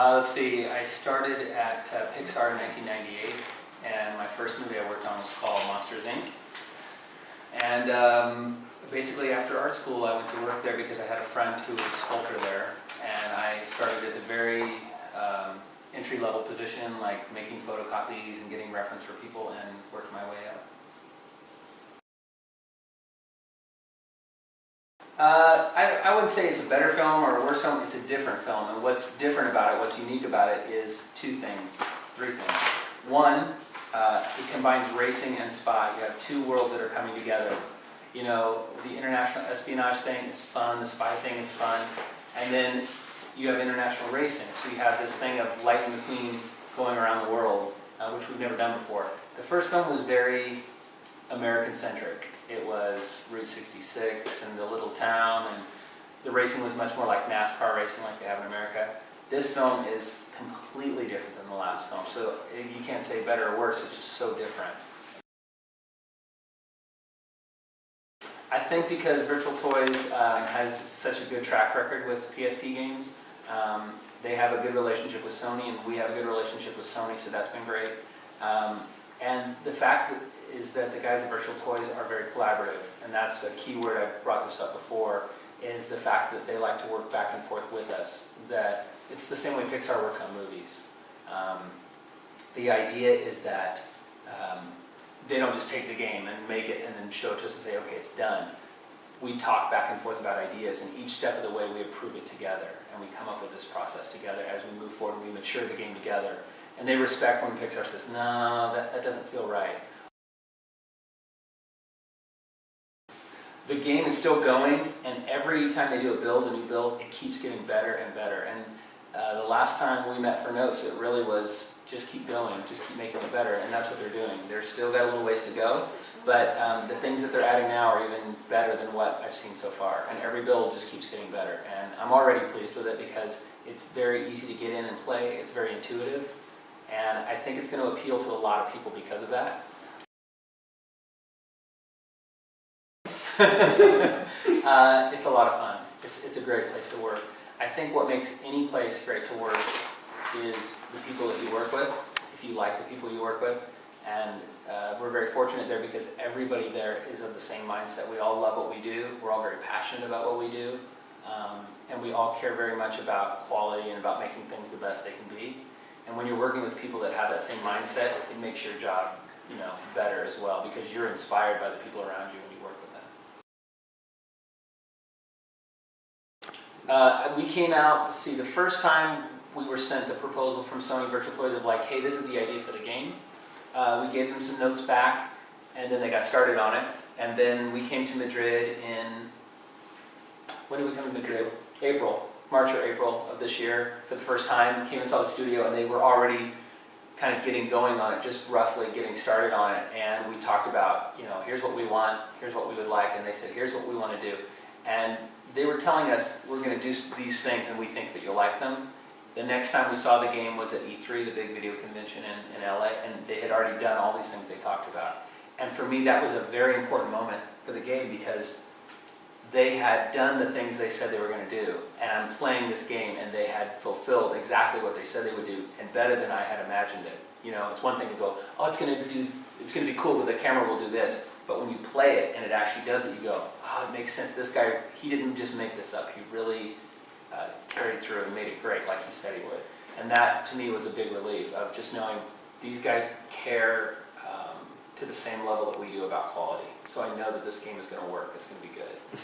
Let's see, I started at Pixar in 1998, and my first movie I worked on was called Monsters, Inc. And basically after art school I went to work there because I had a friend who was a sculptor there, and I started at the very entry-level position, like making photocopies and getting reference for people, and worked my way up. I wouldn't say it's a better film or a worse film, it's a different film. And what's different about it, what's unique about it is three things. One, it combines racing and spy. You have two worlds that are coming together. You know, the international espionage thing is fun, the spy thing is fun, and then you have international racing. So you have this thing of Lightning McQueen going around the world, which we've never done before. The first film was very American-centric. It was Route 66 and the little town, and the racing was much more like NASCAR racing like they have in America. This film is completely different than the last film, so you can't say better or worse, it's just so different. I think because Virtual Toys has such a good track record with PSP games, they have a good relationship with Sony, and we have a good relationship with Sony, so that's been great. And the fact is that the guys at Virtual Toys are very collaborative, and that's a key word. I brought this up before, is the fact that they like to work back and forth with us. That it's the same way Pixar works on movies. The idea is that they don't just take the game and make it and then show it to us and say, okay, it's done. We talk back and forth about ideas, and each step of the way we approve it together, and we come up with this process together as we move forward and we mature the game together. And they respect when Pixar says, no, that doesn't feel right. The game is still going, and every time they do a new build, it keeps getting better and better. And the last time we met for notes, it really was just keep going, just keep making it better, and that's what they're doing. They're still got a little ways to go, but the things that they're adding now are even better than what I've seen so far. And every build just keeps getting better, and I'm already pleased with it because it's very easy to get in and play. It's very intuitive, and I think it's going to appeal to a lot of people because of that. It's a lot of fun. It's a great place to work. I think what makes any place great to work is the people that you work with, if you like the people you work with. And we're very fortunate there because everybody there is of the same mindset. We all love what we do. We're all very passionate about what we do. And we all care very much about quality and about making things the best they can be. And when you're working with people that have that same mindset, it makes your job, better as well, because you're inspired by the people around you when you work with them. We came out, see, the first time we were sent a proposal from Sony Virtual Toys of like, hey, this is the idea for the game. We gave them some notes back, and then they got started on it. And then we came to Madrid in, when did we come to Madrid? March or April of this year for the first time. Came and saw the studio, and they were already kind of getting going on it, just roughly getting started on it. And we talked about, here's what we want, here's what we would like, and they said, here's what we want to do. And they were telling us, we're going to do these things, and we think that you'll like them. The next time we saw the game was at E3, the big video convention in LA, and they had already done all these things they talked about. And for me, that was a very important moment for the game because they had done the things they said they were going to do. And I'm playing this game, and they had fulfilled exactly what they said they would do, and better than I had imagined it. It's one thing to go, oh, it's going to be cool, but the camera will do this. But when you play it and it actually does it, you go, oh, it makes sense. This guy, he didn't just make this up. He really carried through and made it great like he said he would. And that, to me, was a big relief of just knowing these guys care to the same level that we do about quality. So I know that this game is going to work. It's going to be good.